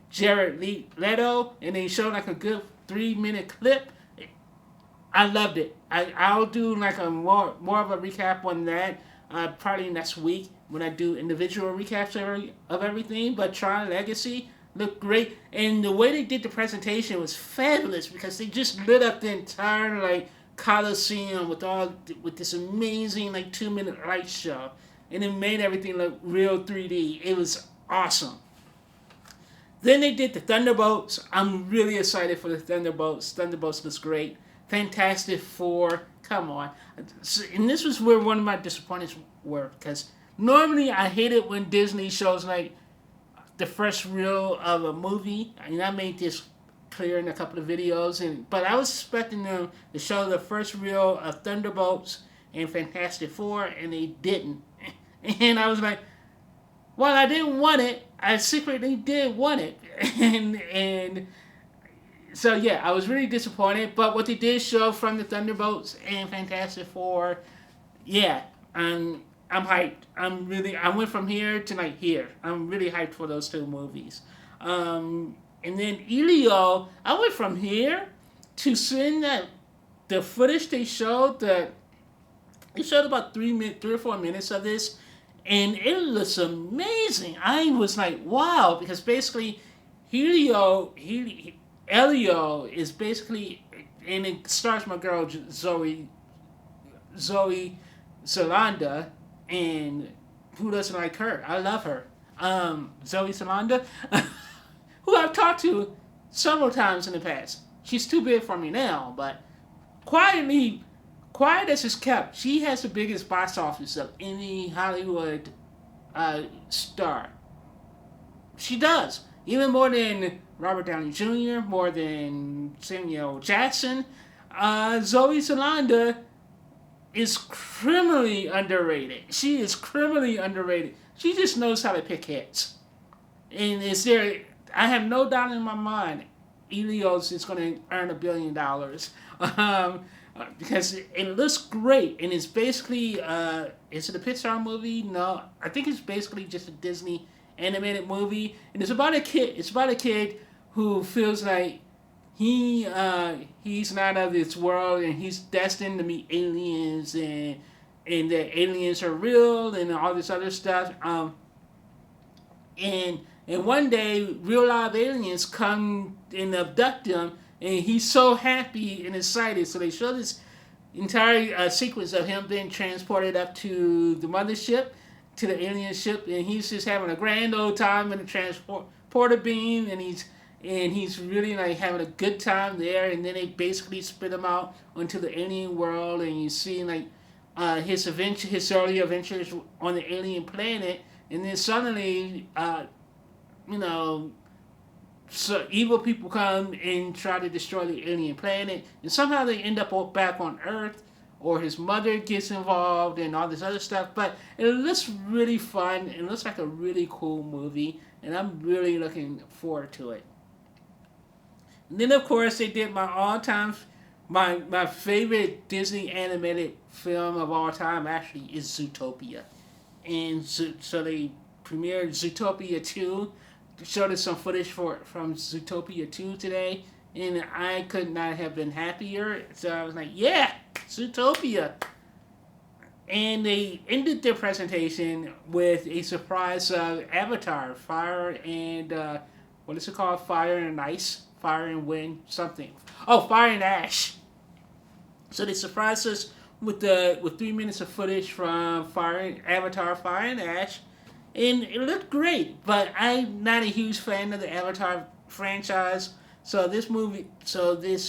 Jared Leto, and they showed like a good 3-minute clip. I loved it. I'll do like a more of a recap on that probably next week when I do individual recaps of everything. But Tron Legacy looked great, and the way they did the presentation was fabulous because they just lit up the entire like Coliseum with this amazing like 2-minute light show, and it made everything look real 3D. It was awesome. Then they did the Thunderbolts. I'm really excited for the Thunderbolts. Thunderbolts looks great. Fantastic Four, come on. And this was where one of my disappointments were, because normally I hate it when Disney shows like the first reel of a movie, and I made this clear in a couple of videos, but I was expecting them to show the first reel of Thunderbolts and Fantastic Four, and they didn't. And I was like, well, I didn't want it, I secretly did want it. and so yeah, I was really disappointed. But what they did show from the Thunderbolts and Fantastic Four, yeah, I'm hyped. I went from here to like here. I'm really hyped for those two movies. And then Elio, I went from here to seeing the footage they showed. They showed about 3 or 4 minutes of this, and it looks amazing. I was like, wow, because basically Elio is basically, and it stars my girl Zoe Saldana, and who doesn't like her? I love her. Zoe Saldana, who I've talked to several times in the past. She's too big for me now, but quiet as it's kept, she has the biggest box office of any Hollywood star. She does. Even more than Robert Downey Jr., more than Samuel Jackson. Zoe Saldana is criminally underrated. She is criminally underrated. She just knows how to pick hits. And I have no doubt in my mind, Helios is going to earn $1 billion. Because it looks great, and it's basically is it a Pixar movie? No, I think it's basically just a Disney animated movie, and it's about a kid. It's about a kid who feels like he's not of this world, and he's destined to meet aliens, and that aliens are real, and all this other stuff. And one day, real live aliens come and abduct him, and he's so happy and excited. So they show this entire sequence of him being transported up to the mothership, to the alien ship, and he's just having a grand old time in the transporter beam, and he's really like having a good time there. And then they basically spit him out onto the alien world, and you see like his early adventures on the alien planet, and then suddenly, you know, so evil people come and try to destroy the alien planet, and somehow they end up back on Earth, or his mother gets involved and all this other stuff. But it looks really fun. It looks like a really cool movie, and I'm really looking forward to it. And then of course they did my all-time, my favorite Disney animated film of all time actually is Zootopia, and so they premiered Zootopia 2. Showed us some footage from Zootopia 2 today, and I could not have been happier. So I was like, yeah, Zootopia. And they ended their presentation with a surprise Avatar, Fire and, what is it called? Fire and Ice? Fire and Wind? Something. Oh, Fire and Ash. So they surprised us with 3 minutes of footage from Avatar, Fire and Ash. And it looked great, but I'm not a huge fan of the Avatar franchise. So this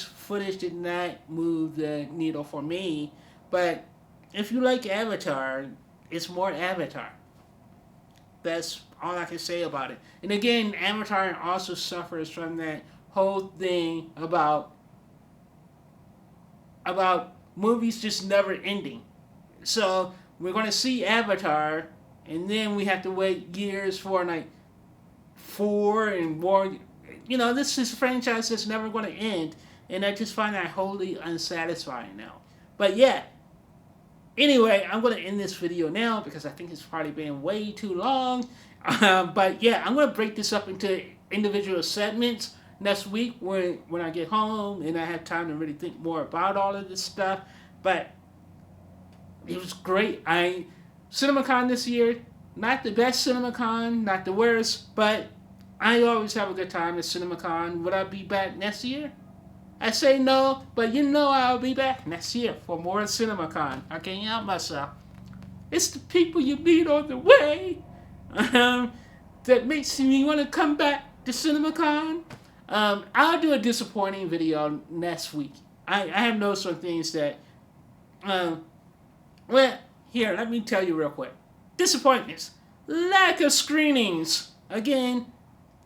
footage did not move the needle for me. But if you like Avatar, it's more Avatar. That's all I can say about it. And again, Avatar also suffers from that whole thing about movies just never ending. So we're going to see Avatar, and then we have to wait years for like 4 and more. You know, this is a franchise that's never going to end, and I just find that wholly unsatisfying now. But yeah, anyway, I'm going to end this video now because I think it's probably been way too long. But yeah, I'm going to break this up into individual segments next week when I get home and I have time to really think more about all of this stuff. But it was great. CinemaCon this year, not the best CinemaCon, not the worst, but I always have a good time at CinemaCon. Would I be back next year? I say no, but you know I'll be back next year for more CinemaCon. I can't help myself. It's the people you meet on the way that makes me want to come back to CinemaCon. I'll do a disappointing video next week. I have noticed some things that, well, here, let me tell you real quick. Disappointments. Lack of screenings. Again,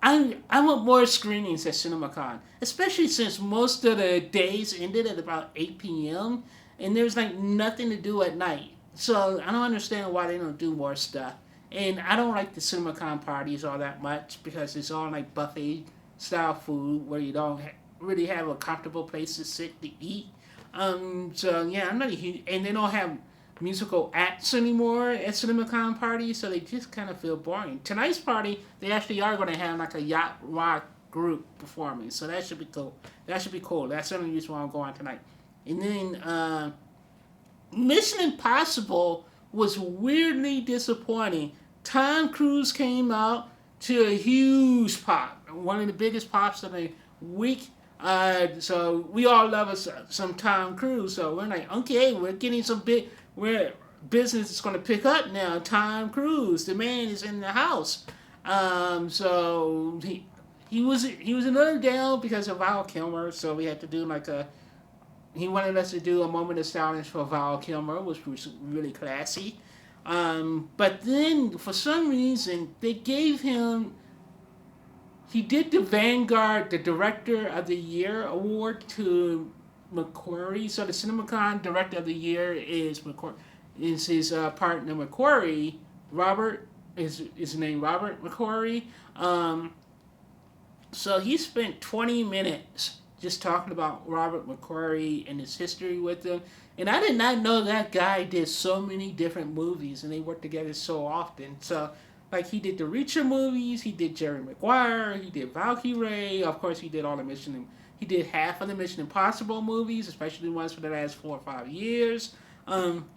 I want more screenings at CinemaCon, especially since most of the days ended at about 8 p.m. and there's like nothing to do at night. So I don't understand why they don't do more stuff. And I don't like the CinemaCon parties all that much because it's all like buffet style food where you don't really have a comfortable place to sit to eat. So yeah, I'm not a huge, and they don't have musical acts anymore at CinemaCon parties, so they just kind of feel boring. Tonight's party, they actually are going to have like a yacht rock group performing, so that should be cool. That's the only reason why I'm going tonight. And then Mission Impossible was weirdly disappointing. Tom Cruise came out to a huge pop, one of the biggest pops of the week. So we all love us some Tom Cruise. So we're like, okay, we're getting where business is going to pick up now. Tom Cruise, the man is in the house. So he was a little down because of Val Kilmer. So we had to do he wanted us to do a moment of silence for Val Kilmer, which was really classy. But then for some reason they gave him. He did the Vanguard, the Director of the Year award to McQuarrie. So the CinemaCon Director of the Year is his partner McQuarrie. Robert is his name. Robert McQuarrie. So he spent 20 minutes just talking about Robert McQuarrie and his history with him. And I did not know that guy did so many different movies and they worked together so often. So, like, he did the Reacher movies, he did Jerry Maguire, he did Valkyrie, of course, he did all the he did half of the Mission Impossible movies, especially the ones for the last 4 or 5 years. Um,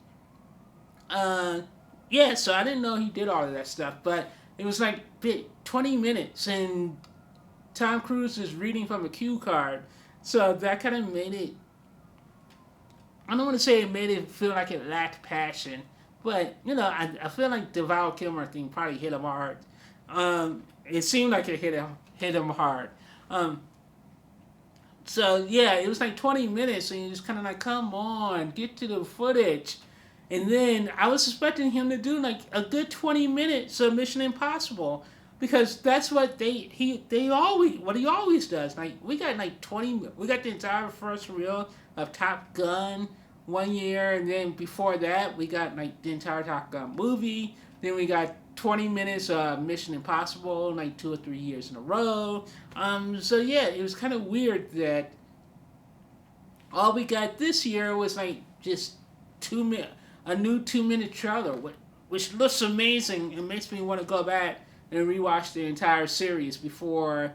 uh, yeah, so I didn't know he did all of that stuff, but it was like 20 minutes, and Tom Cruise is reading from a cue card. So that kind of made it. I don't want to say it made it feel like it lacked passion, but I feel like the Val Kilmer thing probably hit him hard. It seemed like it hit him hard. Um, so yeah, it was like 20 minutes, and you just kind of like, come on, get to the footage. And then I was expecting him to do like a good 20 minutes of Mission Impossible, because that's what they always what he always does. Like, we got like 20, we got the entire first reel of Top Gun 1 year, and then before that we got like the entire Top Gun movie. Then we got 20 minutes of Mission Impossible like 2 or 3 years in a row. So yeah, it was kind of weird that all we got this year was like just 2 minute a new 2 minute trailer, which looks amazing and makes me want to go back and rewatch the entire series before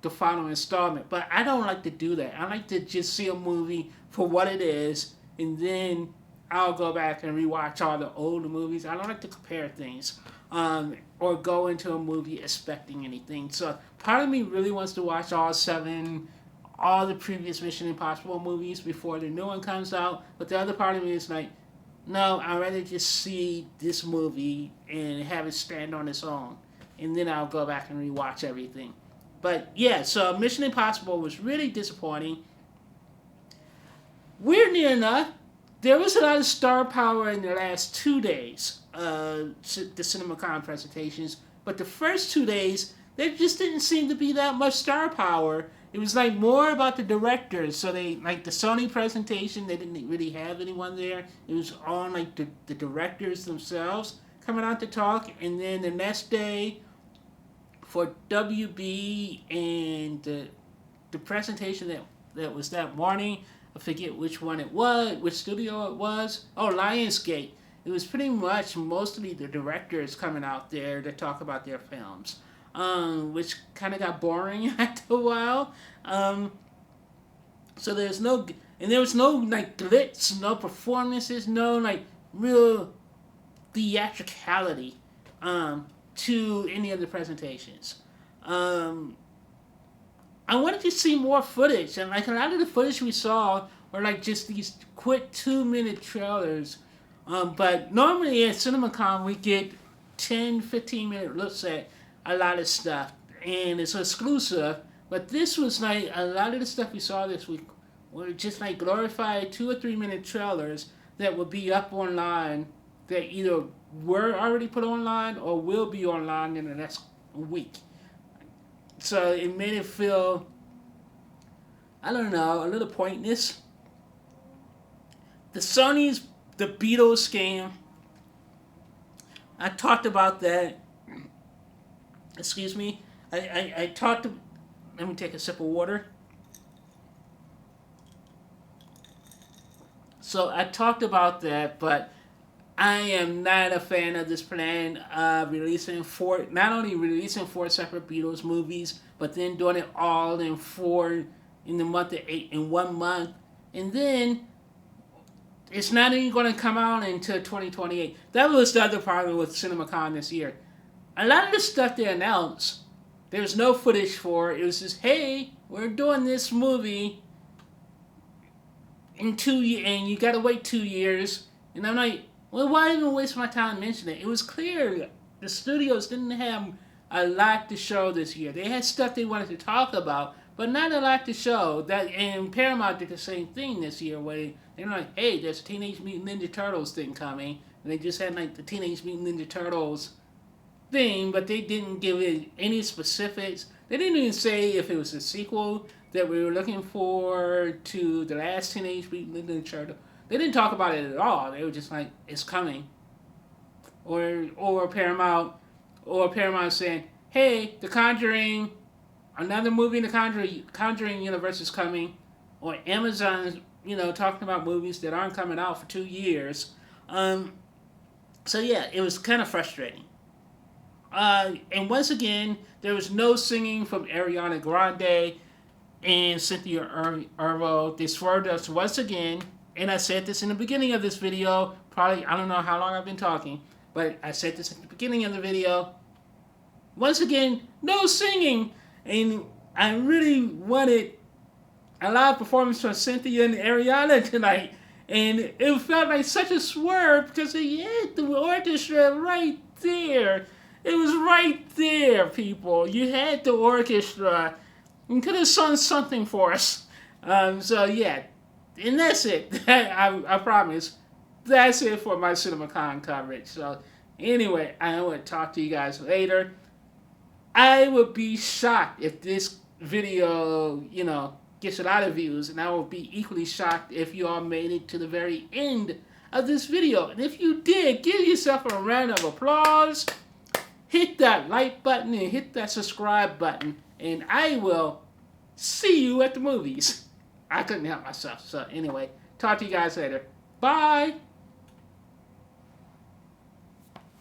the final installment. But I don't like to do that. I like to just see a movie for what it is, and then I'll go back and rewatch all the older movies. I don't like to compare things, or go into a movie expecting anything. So part of me really wants to watch all the previous Mission Impossible movies before the new one comes out. But the other part of me is like, no, I'd rather just see this movie and have it stand on its own. And then I'll go back and rewatch everything. But yeah, so Mission Impossible was really disappointing. Weirdly enough, there was a lot of star power in the last 2 days, the CinemaCon presentations. But the first 2 days, there just didn't seem to be that much star power. It was like more about the directors. So they, like the Sony presentation, they didn't really have anyone there. It was all like the directors themselves coming out to talk. And then the next day for WB and the presentation that was that morning, I forget which one it was, which studio it was. Oh, Lionsgate. It was pretty much mostly the directors coming out there to talk about their films. Which kind of got boring after a while. So there was no like glitz, no performances, no like real theatricality to any of the presentations. I wanted to see more footage, and like a lot of the footage we saw were like just these quick 2 minute trailers. But normally at CinemaCon we get 10-15 minute looks at a lot of stuff, and it's exclusive. But this was like a lot of the stuff we saw this week were just like glorified 2 or 3 minute trailers that would be up online, that either were already put online or will be online in the next week. So it made it feel, I don't know, a little pointless. The Beatles game, I talked about that. Excuse me. I talked to, let me take a sip of water. So I talked about that, but I am not a fan of this plan of not only releasing 4 separate Beatles movies, but then doing it all in the month of 8, in 1 month. And then it's not even going to come out until 2028. That was the other problem with CinemaCon this year. A lot of the stuff they announced, there's no footage for. It was just, hey, we're doing this movie in 2 years, and you gotta wait 2 years. And I'm like, well, why even waste my time mentioning it? It was clear the studios didn't have a lot to show this year. They had stuff they wanted to talk about, but not a lot to show. And Paramount did the same thing this year, where they're like, hey, there's a Teenage Mutant Ninja Turtles thing coming, and they just had like the Teenage Mutant Ninja Turtles thing, but they didn't give it any specifics. They didn't even say if it was a sequel that we were looking for to the last Teenage Mutant Ninja Turtle. They didn't talk about it at all. They were just like, it's coming. Or Paramount saying, hey, The Conjuring another movie in the Conjuring universe is coming, or Amazon's, talking about movies that aren't coming out for 2 years. Um, so yeah, it was kind of frustrating. And once again, there was no singing from Ariana Grande and Cynthia Erivo. They swerved us once again. And I said this in the beginning of this video. Probably, I don't know how long I've been talking, but I said this at the beginning of the video. Once again, no singing. And I really wanted a live performance from Cynthia and Ariana tonight. And it felt like such a swerve because they had the orchestra right there. It was right there, people. You had the orchestra. You could have sung something for us. So yeah, and that's it. I promise. That's it for my CinemaCon coverage. So anyway, I will talk to you guys later. I would be shocked if this video, gets a lot of views, and I would be equally shocked if you all made it to the very end of this video. And if you did, give yourself a round of applause. Hit that like button and hit that subscribe button, and I will see you at the movies. I couldn't help myself. So anyway, talk to you guys later. Bye.